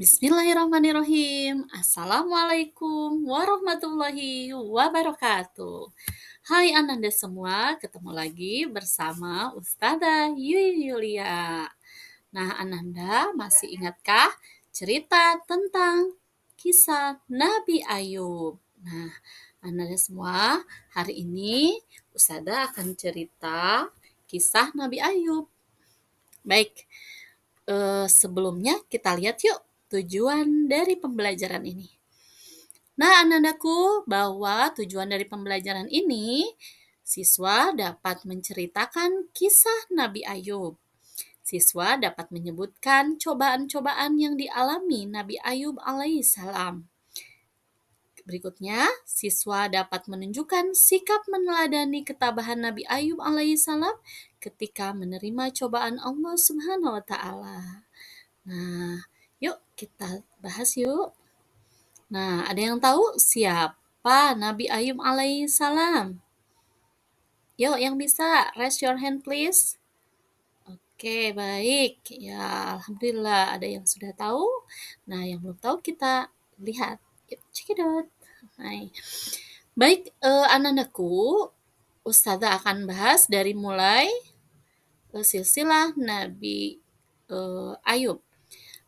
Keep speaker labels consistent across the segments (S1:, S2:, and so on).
S1: Bismillahirrahmanirrahim. Assalamualaikum warahmatullahi wabarakatuh. Hai Ananda semua, ketemu lagi bersama Ustazah Yulia. Nah, Ananda masih ingatkah cerita tentang kisah Nabi Ayub? Nah, Ananda semua, hari ini Ustazah akan cerita kisah Nabi Ayub. Baik, sebelumnya kita lihat yuk tujuan dari pembelajaran ini. Nah, anak-anakku, bahwa tujuan dari pembelajaran ini, siswa dapat menceritakan kisah Nabi Ayub. Siswa dapat menyebutkan cobaan-cobaan yang dialami Nabi Ayub alaihissalam. Berikutnya, siswa dapat menunjukkan sikap meneladani ketabahan Nabi Ayub alaihissalam ketika menerima cobaan Allah Subhanahu wa taala. Nah, yuk kita bahas yuk. Nah, ada yang tahu siapa Nabi Ayub alaihissalam? Yuk, yang bisa raise your hand please. Oke, baik. Ya, alhamdulillah ada yang sudah tahu. Nah, yang belum tahu kita lihat. Yuk, check it out. Hai. Baik, anak-anakku, Ustazah akan bahas dari mulai silsilah Nabi Ayub.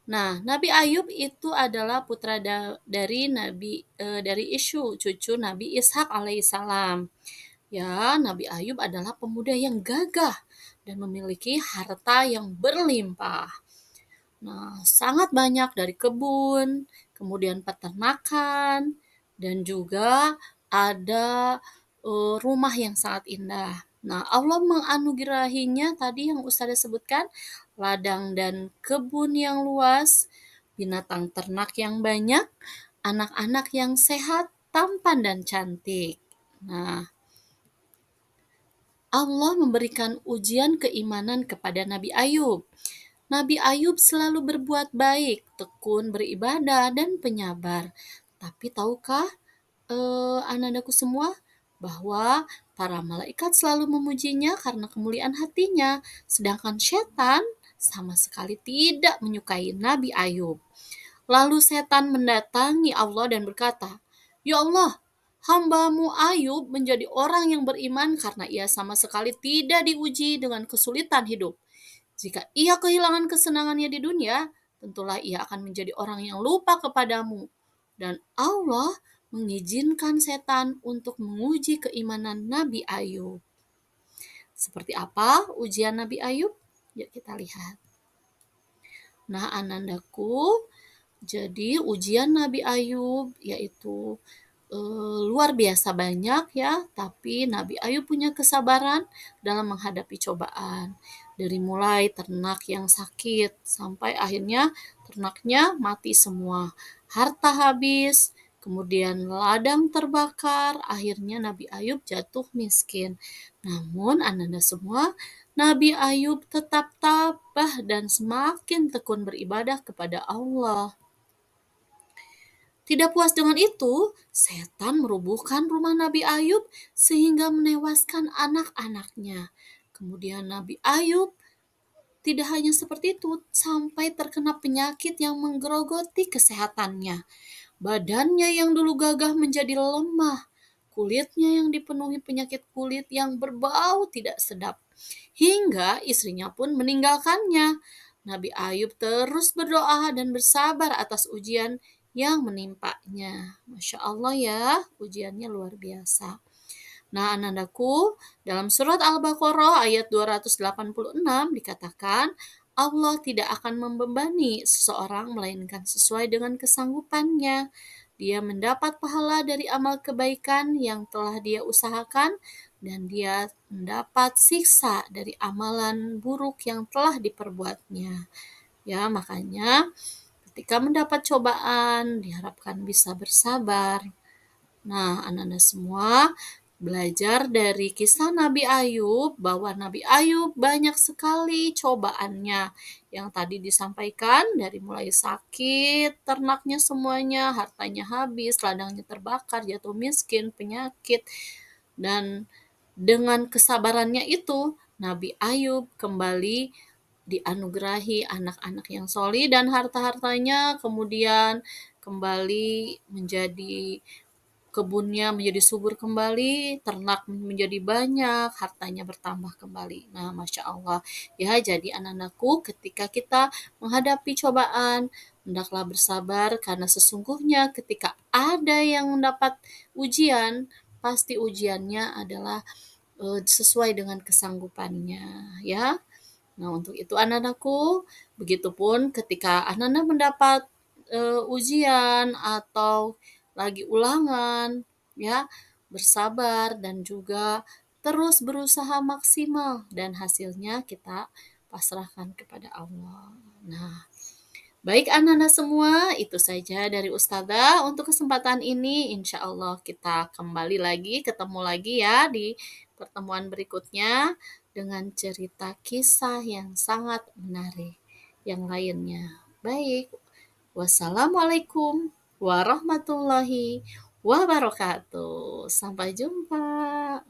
S1: Nah, Nabi Ayub itu adalah putra dari Isyu, cucu Nabi Ishak alaihissalam. Ya, Nabi Ayub adalah pemuda yang gagah dan memiliki harta yang berlimpah. Nah, sangat banyak dari kebun, kemudian peternakan, dan juga ada rumah yang sangat indah. Nah, Allah menganugerahinya tadi yang Ustazah sebutkan, ladang dan kebun yang luas, binatang ternak yang banyak, anak-anak yang sehat, tampan dan cantik. Nah, Allah memberikan ujian keimanan kepada Nabi Ayub. Nabi Ayub selalu berbuat baik, tekun beribadah dan penyabar. Tapi tahukah anak-anakku semua bahwa para malaikat selalu memujinya karena kemuliaan hatinya, sedangkan setan sama sekali tidak menyukai Nabi Ayub. Lalu setan mendatangi Allah dan berkata, "Ya Allah, hamba-Mu Ayub menjadi orang yang beriman karena ia sama sekali tidak diuji dengan kesulitan hidup. Jika ia kehilangan kesenangannya di dunia, tentulah ia akan menjadi orang yang lupa kepadamu." Dan Allah mengizinkan setan untuk menguji keimanan Nabi Ayub. Seperti apa ujian Nabi Ayub? Yuk kita lihat. Nah, anandaku, jadi ujian Nabi Ayub yaitu luar biasa banyak ya, tapi Nabi Ayub punya kesabaran dalam menghadapi cobaan. Dari mulai ternak yang sakit sampai akhirnya ternaknya mati semua, harta habis, kemudian ladang terbakar, akhirnya Nabi Ayub jatuh miskin. Namun Anda semua, Nabi Ayub tetap tabah dan semakin tekun beribadah kepada Allah. Tidak puas dengan itu, setan merubuhkan rumah Nabi Ayub sehingga menewaskan anak-anaknya. Kemudian Nabi Ayub tidak hanya seperti itu, sampai terkena penyakit yang menggerogoti kesehatannya. Badannya yang dulu gagah menjadi lemah, kulitnya yang dipenuhi penyakit kulit yang berbau tidak sedap, hingga istrinya pun meninggalkannya. Nabi Ayub terus berdoa dan bersabar atas ujian yang menimpanya. Masya Allah ya, ujiannya luar biasa. Nah, anandaku, dalam surat Al-Baqarah ayat 286 dikatakan, Allah tidak akan membebani seseorang melainkan sesuai dengan kesanggupannya. Dia mendapat pahala dari amal kebaikan yang telah dia usahakan dan dia mendapat siksa dari amalan buruk yang telah diperbuatnya. Ya, makanya ketika mendapat cobaan diharapkan bisa bersabar. Nah, anak-anak semua belajar dari kisah Nabi Ayub bahwa Nabi Ayub banyak sekali cobaannya yang tadi disampaikan, dari mulai sakit, ternaknya semuanya, hartanya habis, ladangnya terbakar, jatuh miskin, penyakit, dan dengan kesabarannya itu Nabi Ayub kembali dianugerahi anak-anak yang solih dan harta-hartanya kemudian kembali menjadi kebunnya menjadi subur kembali, ternak menjadi banyak, hartanya bertambah kembali. Nah, Masya Allah. Ya, jadi anak-anakku ketika kita menghadapi cobaan, hendaklah bersabar karena sesungguhnya ketika ada yang mendapat ujian, pasti ujiannya adalah sesuai dengan kesanggupannya, ya. Nah, untuk itu anak-anakku, begitupun ketika anak-anak mendapat, ujian atau lagi ulangan, ya, bersabar dan juga terus berusaha maksimal dan hasilnya kita pasrahkan kepada Allah. Nah, baik anak-anak semua, itu saja dari Ustazah untuk kesempatan ini. Insya Allah kita kembali lagi, ketemu lagi ya di pertemuan berikutnya dengan cerita kisah yang sangat menarik yang lainnya. Baik, wassalamualaikum warahmatullahi wabarakatuh. Sampai jumpa.